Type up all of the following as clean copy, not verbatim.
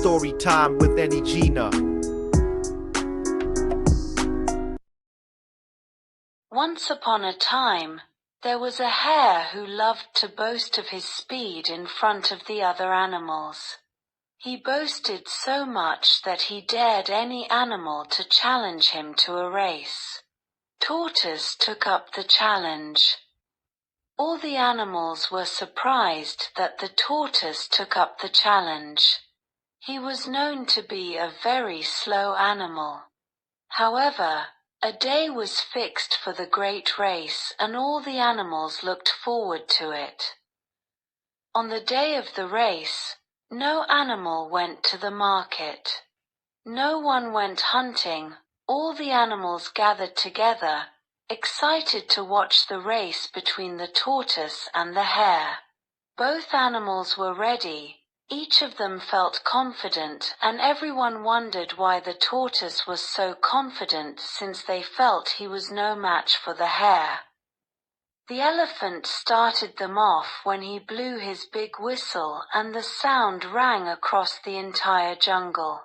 story time with Annie Gina. Once upon a time, there was a hare who loved to boast of his speed in front of the other animals. He boasted so much that he dared any animal to challenge him to a race. Tortoise took up the challenge. All the animals were surprised that the tortoise took up the challenge. He was known to be a very slow animal. However, a day was fixed for the great race, and all the animals looked forward to it. On the day of the race, no animal went to the market. No one went hunting. All the animals gathered together, excited to watch the race between the tortoise and the hare. Both animals were ready. Each of them felt confident, and everyone wondered why the tortoise was so confident, since they felt he was no match for the hare. The elephant started them off when he blew his big whistle, and the sound rang across the entire jungle.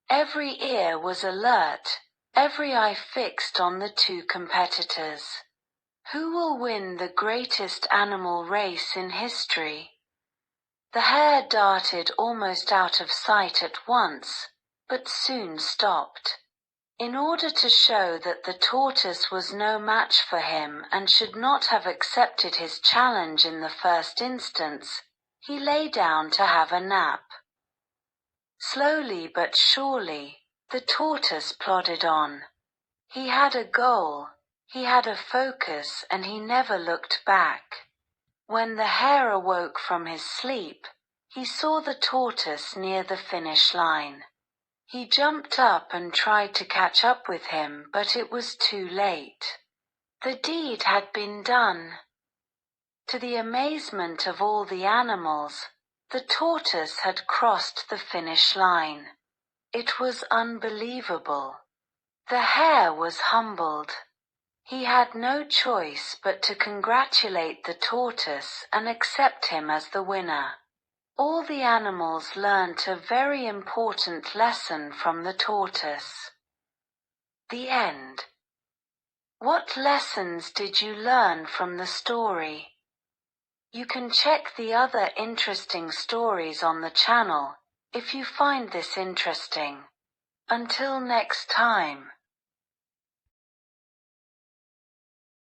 Every ear was alert, every eye fixed on the two competitors. Who will win the greatest animal race in history? The hare darted almost out of sight at once, but soon stopped. In order to show that the tortoise was no match for him and should not have accepted his challenge in the first instance, he lay down to have a nap. Slowly but surely, the tortoise plodded on. He had a goal, he had a focus, and he never looked back. When the hare awoke from his sleep, he saw the tortoise near the finish line. He jumped up and tried to catch up with him, but it was too late. The deed had been done. To the amazement of all the animals, the tortoise had crossed the finish line. It was unbelievable. The hare was humbled. He had no choice but to congratulate the tortoise and accept him as the winner. All the animals learnt a very important lesson from the tortoise. The end. What lessons did you learn from the story? You can check the other interesting stories on the channel if you find this interesting. Until next time.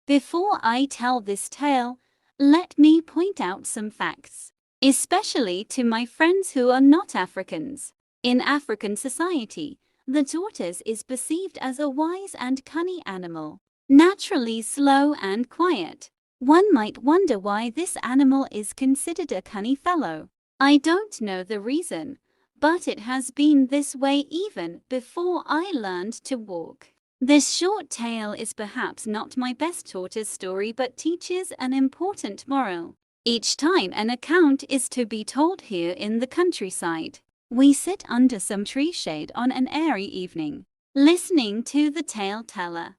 Before I tell this tale, let me point out some facts, especially to my friends who are not Africans. In African society, the tortoise is perceived as a wise and cunning animal, naturally slow and quiet. One might wonder why this animal is considered a cunning fellow. I don't know the reason, but it has been this way even before I learned to walk. This short tale is perhaps not my best tortoise story, but teaches an important moral. Each time an account is to be told here in the countryside, we sit under some tree shade on an airy evening, listening to the tale teller.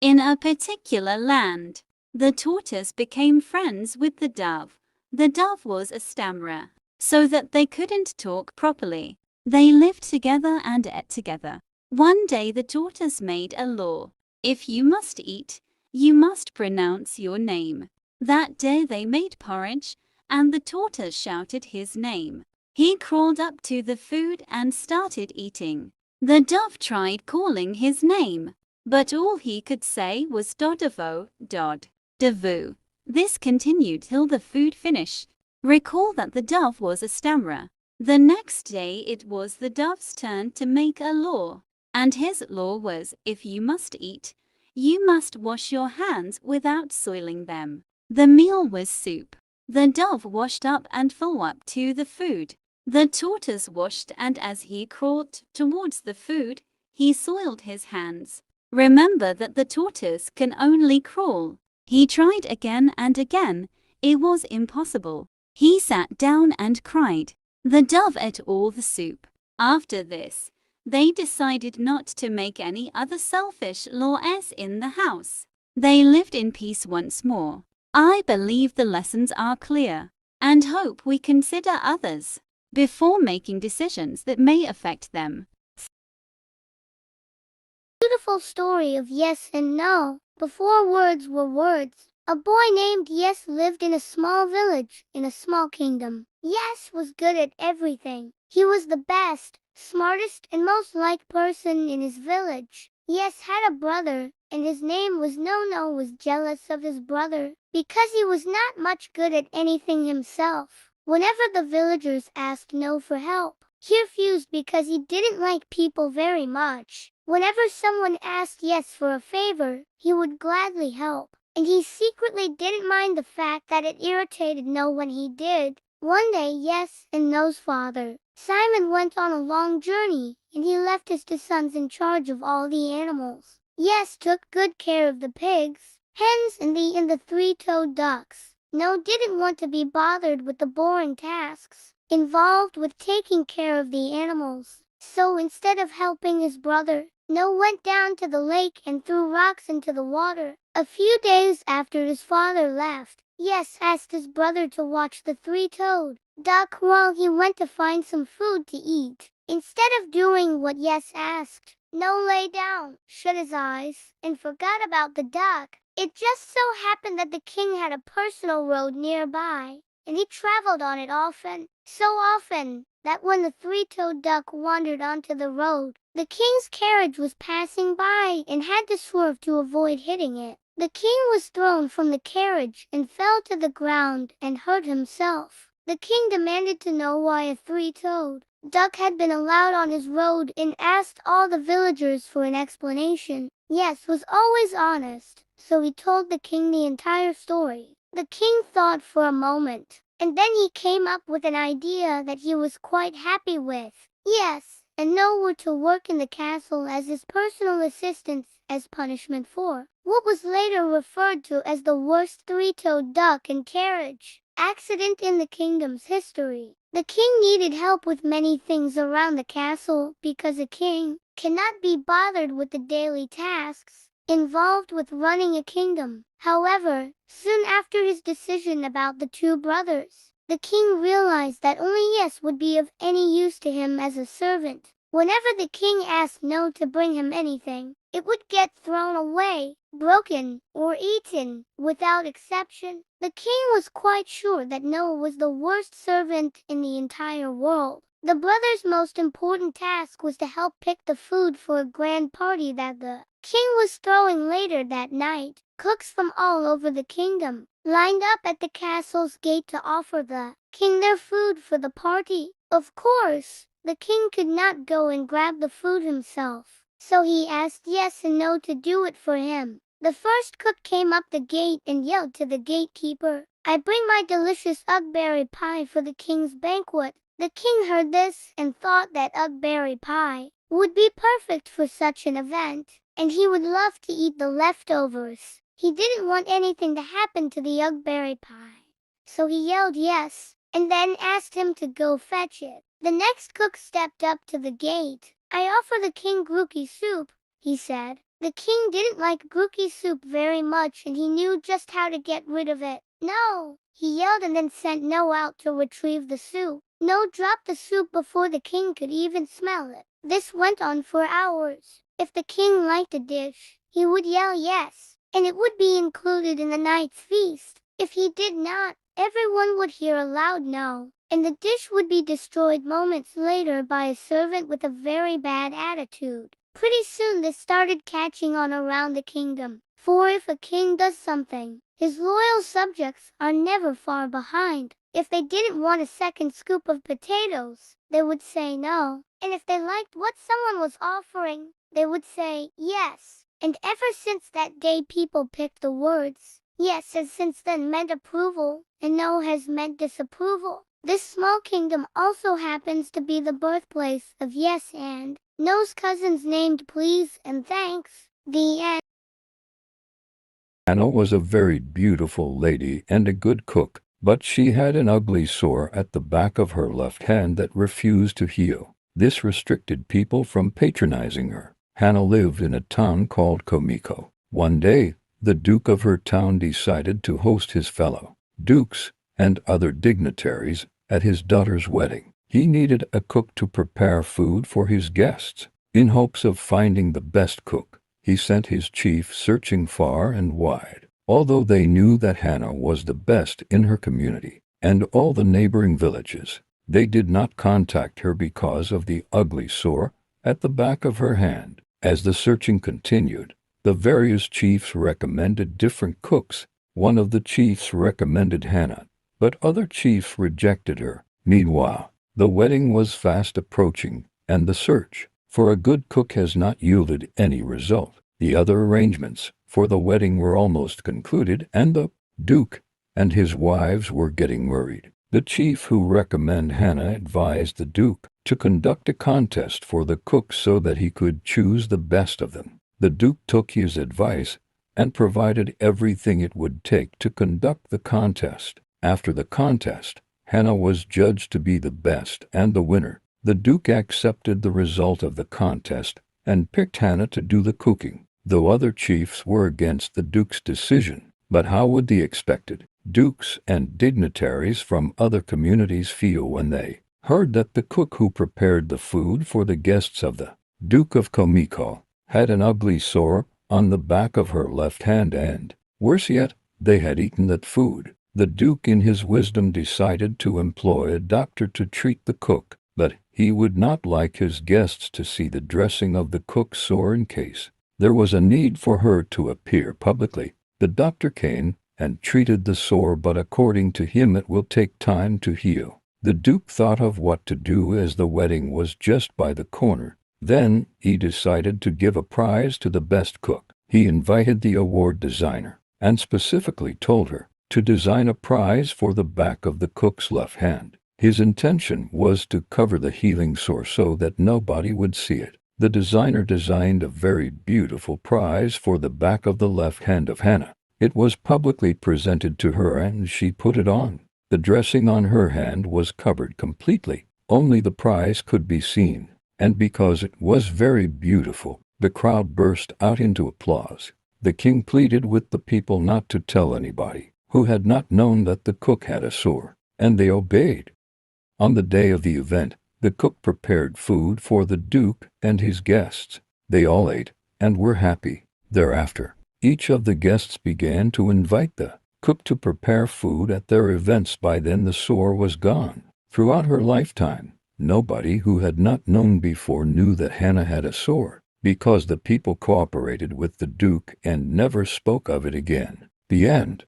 In a particular land, the tortoise became friends with the dove. The dove was a stammerer, so that they couldn't talk properly. They lived together and ate together. One day the tortoise made a law. If you must eat, you must pronounce your name. That day they made porridge, and the tortoise shouted his name. He crawled up to the food and started eating. The dove tried calling his name, but all he could say was Dodavo, Dod, Davoo. This continued till the food finished. Recall that the dove was a stammerer. The next day it was the dove's turn to make a law. And his law was, if you must eat, you must wash your hands without soiling them. The meal was soup. The dove washed up and flew up to the food. The tortoise washed, and as he crawled towards the food, he soiled his hands. Remember that the tortoise can only crawl. He tried again and again. It was impossible. He sat down and cried. The dove ate all the soup. After this, they decided not to make any other selfish laws in the house. They lived in peace once more. I believe the lessons are clear, and hope we consider others. before making decisions that may affect them. Beautiful story of yes and no. Before words were words, a boy named Yes lived in a small village in a small kingdom. Yes was good at everything. He was the best, smartest, and most liked person in his village. Yes had a brother, and his name was No. No was jealous of his brother because he was not much good at anything himself. Whenever the villagers asked No for help, he refused because he didn't like people very much. Whenever someone asked Yes for a favor, he would gladly help, and he secretly didn't mind the fact that it irritated No when he did. One day Yes and No's father, Simon, went on a long journey, and he left his two sons in charge of all the animals. Yes took good care of the pigs, hens, and the three-toed ducks. No didn't want to be bothered with the boring tasks involved with taking care of the animals. So instead of helping his brother, No went down to the lake and threw rocks into the water. A few days after his father left, Yes asked his brother to watch the three-toed duck while he went to find some food to eat. Instead of doing what Yes asked, No lay down, shut his eyes, and forgot about the duck. It just so happened that the king had a personal road nearby, and he traveled on it often. So often that when the three-toed duck wandered onto the road, the king's carriage was passing by and had to swerve to avoid hitting it. The king was thrown from the carriage and fell to the ground and hurt himself. The king demanded to know why a three-toed duck had been allowed on his road and asked all the villagers for an explanation. Yes was always honest, so he told the king the entire story. The king thought for a moment, and then he came up with an idea that he was quite happy with. Yes and No were to work in the castle as his personal assistants as punishment for what was later referred to as the worst three-toed duck and carriage accident in the kingdom's history. The king needed help with many things around the castle because a king cannot be bothered with the daily tasks involved with running a kingdom. However, soon after his decision about the two brothers, the king realized that only Yes would be of any use to him as a servant. Whenever the king asked No to bring him anything, it would get thrown away, broken, or eaten, without exception. The king was quite sure that No was the worst servant in the entire world. The brothers' most important task was to help pick the food for a grand party that the king was throwing later that night. Cooks from all over the kingdom lined up at the castle's gate to offer the king their food for the party. Of course, the king could not go and grab the food himself, so he asked Yes and No to do it for him. The first cook came up the gate and yelled to the gatekeeper, "I bring my delicious ugberry pie for the king's banquet." The king heard this and thought that ugberry pie would be perfect for such an event, and he would love to eat the leftovers. He didn't want anything to happen to the ugberry pie, so he yelled yes, and then asked him to go fetch it. The next cook stepped up to the gate. "I offer the king grookie soup," he said. The king didn't like grookie soup very much, and he knew just how to get rid of it. "No!" he yelled, and then sent No out to retrieve the soup. No dropped the soup before the king could even smell it. This went on for hours. If the king liked a dish, he would yell yes, and it would be included in the night's feast. If he did not, everyone would hear a loud no, and the dish would be destroyed moments later by a servant with a very bad attitude. Pretty soon this started catching on around the kingdom, for if a king does something, his loyal subjects are never far behind. If they didn't want a second scoop of potatoes, they would say no, and if they liked what someone was offering, they would say yes. And ever since that day people picked the words yes has since then meant approval, and no has meant disapproval. This small kingdom also happens to be the birthplace of yes and no's cousins named please and thanks. The end. Anna was a very beautiful lady and a good cook, but she had an ugly sore at the back of her left hand that refused to heal. This restricted people from patronizing her. Hannah lived in a town called Komiko. One day, the duke of her town decided to host his fellow dukes and other dignitaries at his daughter's wedding. He needed a cook to prepare food for his guests. In hopes of finding the best cook, he sent his chief searching far and wide. Although they knew that Hannah was the best in her community and all the neighboring villages, they did not contact her because of the ugly sore at the back of her hand. As the searching continued, the various chiefs recommended different cooks. One of the chiefs recommended Hannah, but other chiefs rejected her. Meanwhile, the wedding was fast approaching, and the search for a good cook has not yielded any result. The other arrangements for the wedding were almost concluded, and the Duke and his wives were getting worried. The chief who recommended Hannah advised the Duke to conduct a contest for the cooks so that he could choose the best of them. The Duke took his advice and provided everything it would take to conduct the contest. After the contest, Hannah was judged to be the best and the winner. The Duke accepted the result of the contest and picked Hannah to do the cooking, though other chiefs were against the Duke's decision. But how would the expected dukes and dignitaries from other communities feel when they heard that the cook who prepared the food for the guests of the Duke of Komiko had an ugly sore on the back of her left hand, and, worse yet, they had eaten that food? The Duke in his wisdom decided to employ a doctor to treat the cook, but he would not like his guests to see the dressing of the cook's sore in case there was a need for her to appear publicly. The doctor came and treated the sore, but according to him it will take time to heal. The Duke thought of what to do as the wedding was just by the corner. Then he decided to give a prize to the best cook. He invited the award designer and specifically told her to design a prize for the back of the cook's left hand. His intention was to cover the healing sore so that nobody would see it. The designer designed a very beautiful prize for the back of the left hand of Hannah. It was publicly presented to her and she put it on. The dressing on her hand was covered completely. Only the prize could be seen, and because it was very beautiful, the crowd burst out into applause. The king pleaded with the people not to tell anybody who had not known that the cook had a sore, and they obeyed. On the day of the event, the cook prepared food for the Duke and his guests. They all ate and were happy. Thereafter, each of the guests began to invite the cook to prepare food at their events. By then the sore was gone. Throughout her lifetime, nobody who had not known before knew that Hannah had a sore, because the people cooperated with the Duke and never spoke of it again. The end.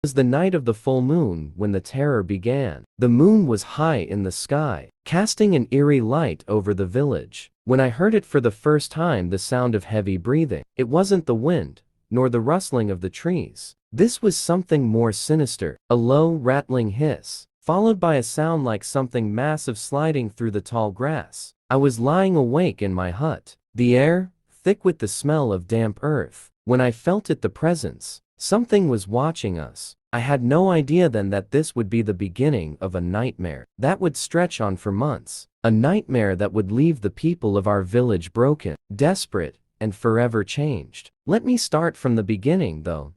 It was the night of the full moon when the terror began. The moon was high in the sky, casting an eerie light over the village. When I heard it for the first time, the sound of heavy breathing. It wasn't the wind, nor the rustling of the trees. This was something more sinister, a low, rattling hiss, followed by a sound like something massive sliding through the tall grass. I was lying awake in my hut, the air thick with the smell of damp earth, when I felt it, the presence. Something was watching us. I had no idea then that this would be the beginning of a nightmare that would stretch on for months. A nightmare that would leave the people of our village broken, desperate, and forever changed. Let me start from the beginning though.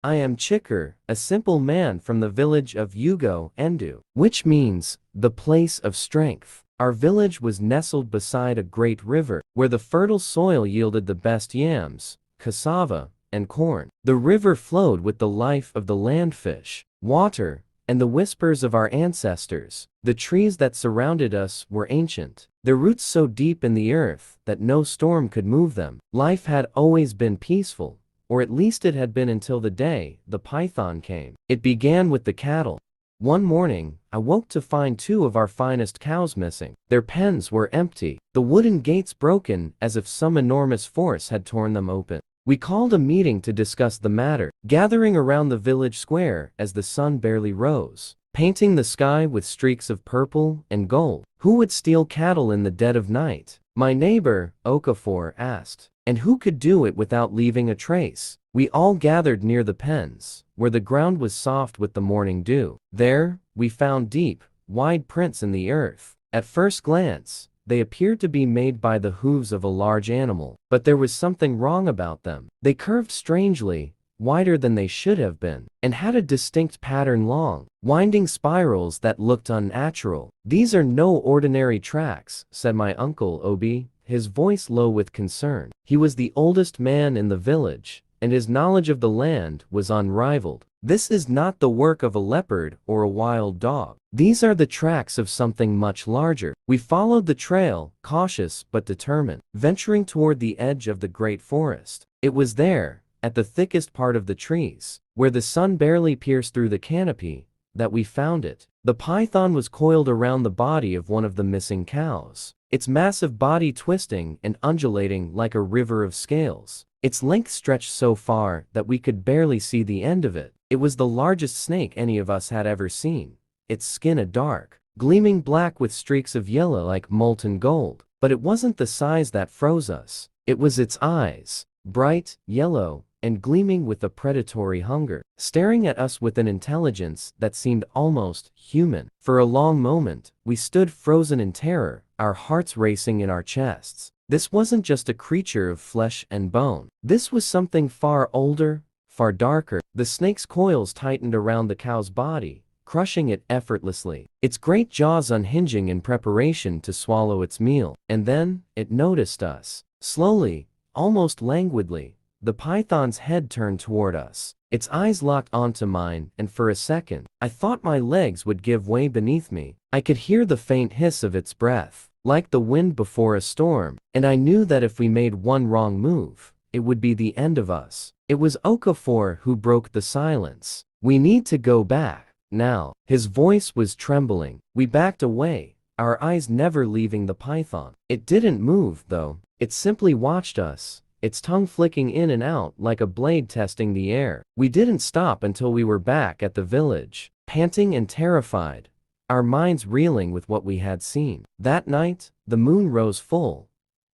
I am Chikar, a simple man from the village of Yugo Endu, which means the place of strength. Our village was nestled beside a great river, where the fertile soil yielded the best yams, cassava, and corn. The river flowed with the life of the landfish, water, and the whispers of our ancestors. The trees that surrounded us were ancient, their roots so deep in the earth that no storm could move them. Life had always been peaceful, or at least it had been until the day the python came. It began with the cattle. One morning, I woke to find 2 of our finest cows missing. Their pens were empty, the wooden gates broken as if some enormous force had torn them open. We called a meeting to discuss the matter, gathering around the village square as the sun barely rose, painting the sky with streaks of purple and gold. Who would steal cattle in the dead of night? My neighbor, Okafor, asked. And who could do it without leaving a trace? We all gathered near the pens, where the ground was soft with the morning dew. There, we found deep, wide prints in the earth. At first glance, they appeared to be made by the hooves of a large animal, but there was something wrong about them. They curved strangely, wider than they should have been, and had a distinct pattern, long, winding spirals that looked unnatural. "These are no ordinary tracks," said my uncle Obi, his voice low with concern. He was the oldest man in the village, and his knowledge of the land was unrivaled. "This is not the work of a leopard or a wild dog. These are the tracks of something much larger." We followed the trail, cautious but determined, venturing toward the edge of the great forest. It was there, at the thickest part of the trees, where the sun barely pierced through the canopy, that we found it. The python was coiled around the body of one of the missing cows, its massive body twisting and undulating like a river of scales. Its length stretched so far that we could barely see the end of it. It was the largest snake any of us had ever seen, its skin a dark, gleaming black with streaks of yellow like molten gold. But it wasn't the size that froze us. It was its eyes, bright, yellow, and gleaming with a predatory hunger, staring at us with an intelligence that seemed almost human. For a long moment, we stood frozen in terror, our hearts racing in our chests. This wasn't just a creature of flesh and bone. This was something far older, far darker. The snake's coils tightened around the cow's body, crushing it effortlessly, its great jaws unhinging in preparation to swallow its meal. And then, it noticed us. Slowly, almost languidly, the python's head turned toward us. Its eyes locked onto mine, and for a second, I thought my legs would give way beneath me. I could hear the faint hiss of its breath, like the wind before a storm, and I knew that if we made one wrong move, it would be the end of us. It was Okafor who broke the silence. "We need to go back now." His voice was trembling. We backed away, our eyes never leaving the python. It didn't move, though. It simply watched us, its tongue flicking in and out like a blade testing the air. We didn't stop until we were back at the village, panting and terrified, our minds reeling with what we had seen. That night, the moon rose full,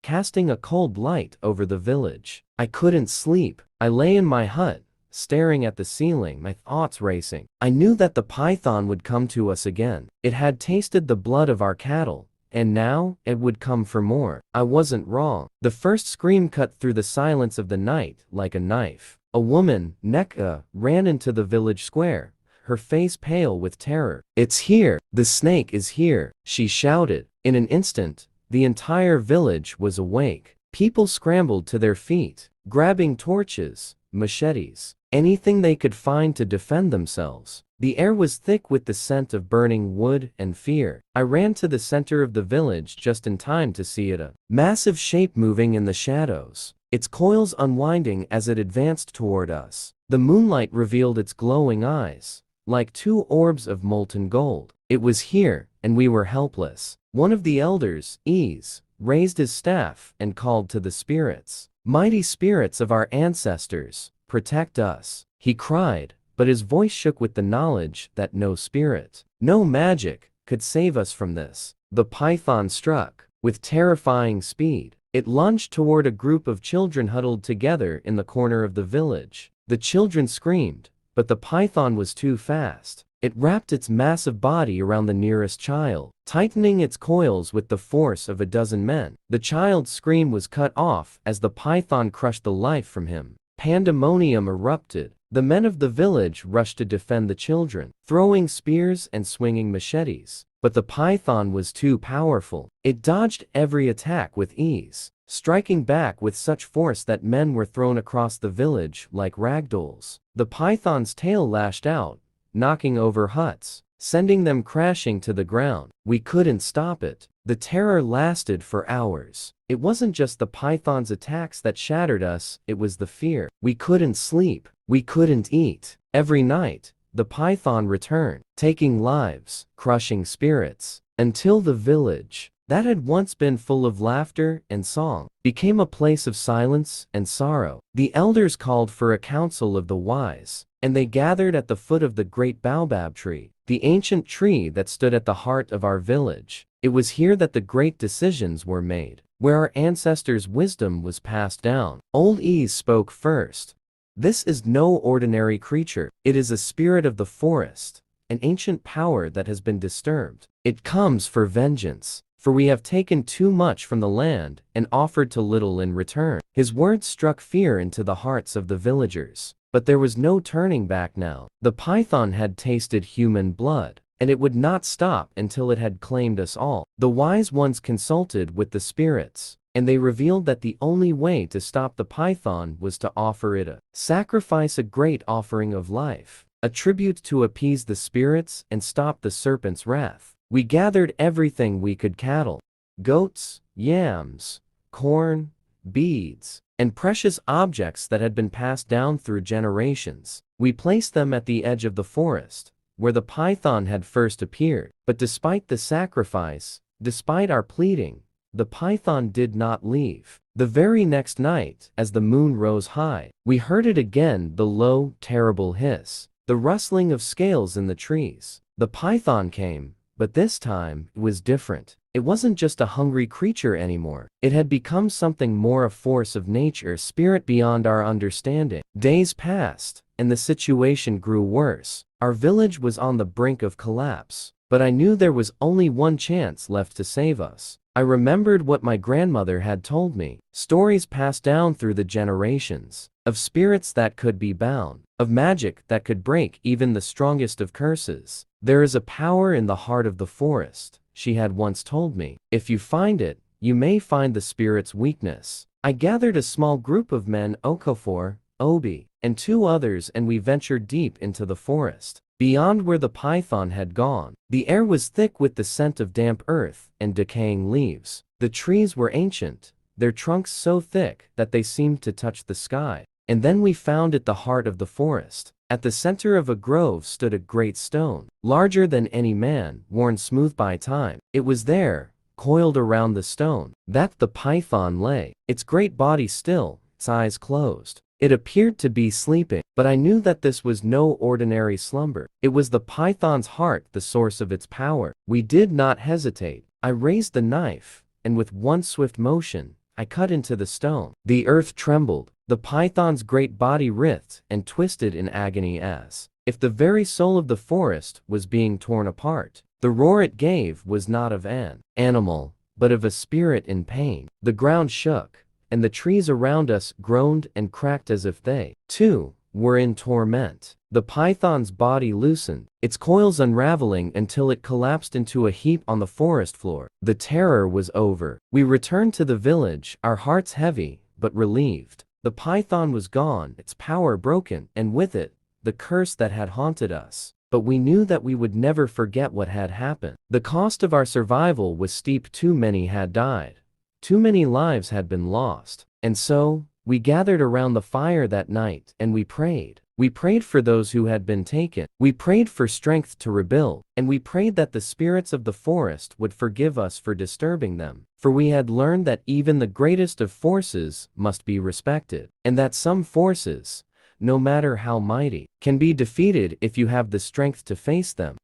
casting a cold light over the village. I couldn't sleep. I lay in my hut, staring at the ceiling, my thoughts racing. I knew that the python would come to us again. It had tasted the blood of our cattle, and now it would come for more. I wasn't wrong. The first scream cut through the silence of the night like a knife. A woman, Neka, ran into the village square, her face pale with terror. "It's here! The snake is here!" she shouted. In an instant, the entire village was awake. People scrambled to their feet, grabbing torches, machetes, anything they could find to defend themselves. The air was thick with the scent of burning wood and fear. I ran to the center of the village just in time to see it, a massive shape moving in the shadows, its coils unwinding as it advanced toward us. The moonlight revealed its glowing eyes, like two orbs of molten gold. It was here, and we were helpless. One of the elders, Ease, raised his staff and called to the spirits. "Mighty spirits of our ancestors, protect us," he cried, but his voice shook with the knowledge that no spirit, no magic, could save us from this. The python struck, with terrifying speed. It lunged toward a group of children huddled together in the corner of the village. The children screamed, but the python was too fast. It wrapped its massive body around the nearest child, tightening its coils with the force of a dozen men. The child's scream was cut off as the python crushed the life from him. Pandemonium erupted. The men of the village rushed to defend the children, throwing spears and swinging machetes. But the python was too powerful. It dodged every attack with ease, striking back with such force that men were thrown across the village like ragdolls. The python's tail lashed out, knocking over huts, sending them crashing to the ground. We couldn't stop it. The terror lasted for hours. It wasn't just the python's attacks that shattered us, it was the fear. We couldn't sleep. We couldn't eat. Every night, the python returned, taking lives, crushing spirits, until the village, that had once been full of laughter and song, became a place of silence and sorrow. The elders called for a council of the wise, and they gathered at the foot of the great baobab tree, the ancient tree that stood at the heart of our village. It was here that the great decisions were made, where our ancestors' wisdom was passed down. Old Ease spoke first. "This is no ordinary creature. It is a spirit of the forest, an ancient power that has been disturbed. It comes for vengeance, for we have taken too much from the land and offered too little in return." His words struck fear into the hearts of the villagers. But there was no turning back now. The python had tasted human blood, and it would not stop until it had claimed us all. The wise ones consulted with the spirits, and they revealed that the only way to stop the python was to offer it a sacrifice, a great offering of life, a tribute to appease the spirits and stop the serpent's wrath. We gathered everything we could: cattle, goats, yams, corn, beads, and precious objects that had been passed down through generations. We placed them at the edge of the forest, where the python had first appeared. But despite the sacrifice, despite our pleading, the python did not leave. The very next night, as the moon rose high, we heard it again, the low, terrible hiss, the rustling of scales in the trees. The python came, but this time it was different. It wasn't just a hungry creature anymore. It had become something more, a force of nature, a spirit beyond our understanding. Days passed, and the situation grew worse. Our village was on the brink of collapse, but I knew there was only one chance left to save us. I remembered what my grandmother had told me, stories passed down through the generations, of spirits that could be bound, of magic that could break even the strongest of curses. There is a power in the heart of the forest, she had once told me. If you find it, you may find the spirit's weakness. I gathered a small group of men, Okafor, Obi, and 2 others, and we ventured deep into the forest. Beyond where the python had gone, the air was thick with the scent of damp earth and decaying leaves. The trees were ancient, their trunks so thick that they seemed to touch the sky. And then we found it, the heart of the forest. At the center of a grove stood a great stone, larger than any man, worn smooth by time. It was there, coiled around the stone, that the python lay, its great body still, its eyes closed. It appeared to be sleeping, but I knew that this was no ordinary slumber. It was the python's heart, the source of its power. We did not hesitate. I raised the knife, and with one swift motion, I cut into the stone. The earth trembled. The python's great body writhed and twisted in agony as if the very soul of the forest was being torn apart. The roar it gave was not of an animal, but of a spirit in pain. The ground shook, and the trees around us groaned and cracked as if they, too, were in torment. The python's body loosened, its coils unraveling until it collapsed into a heap on the forest floor. The terror was over. We returned to the village, our hearts heavy, but relieved. The python was gone, its power broken, and with it, the curse that had haunted us. But we knew that we would never forget what had happened. The cost of our survival was steep. Too many had died. Too many lives had been lost. And so, we gathered around the fire that night, and we prayed. We prayed for those who had been taken. We prayed for strength to rebuild, and we prayed that the spirits of the forest would forgive us for disturbing them. For we had learned that even the greatest of forces must be respected, and that some forces, no matter how mighty, can be defeated if you have the strength to face them.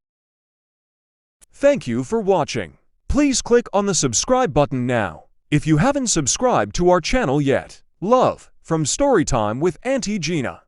Thank you for watching. Please click on the subscribe button now, if you haven't subscribed to our channel yet. Love, from Storytime with Auntie Gina.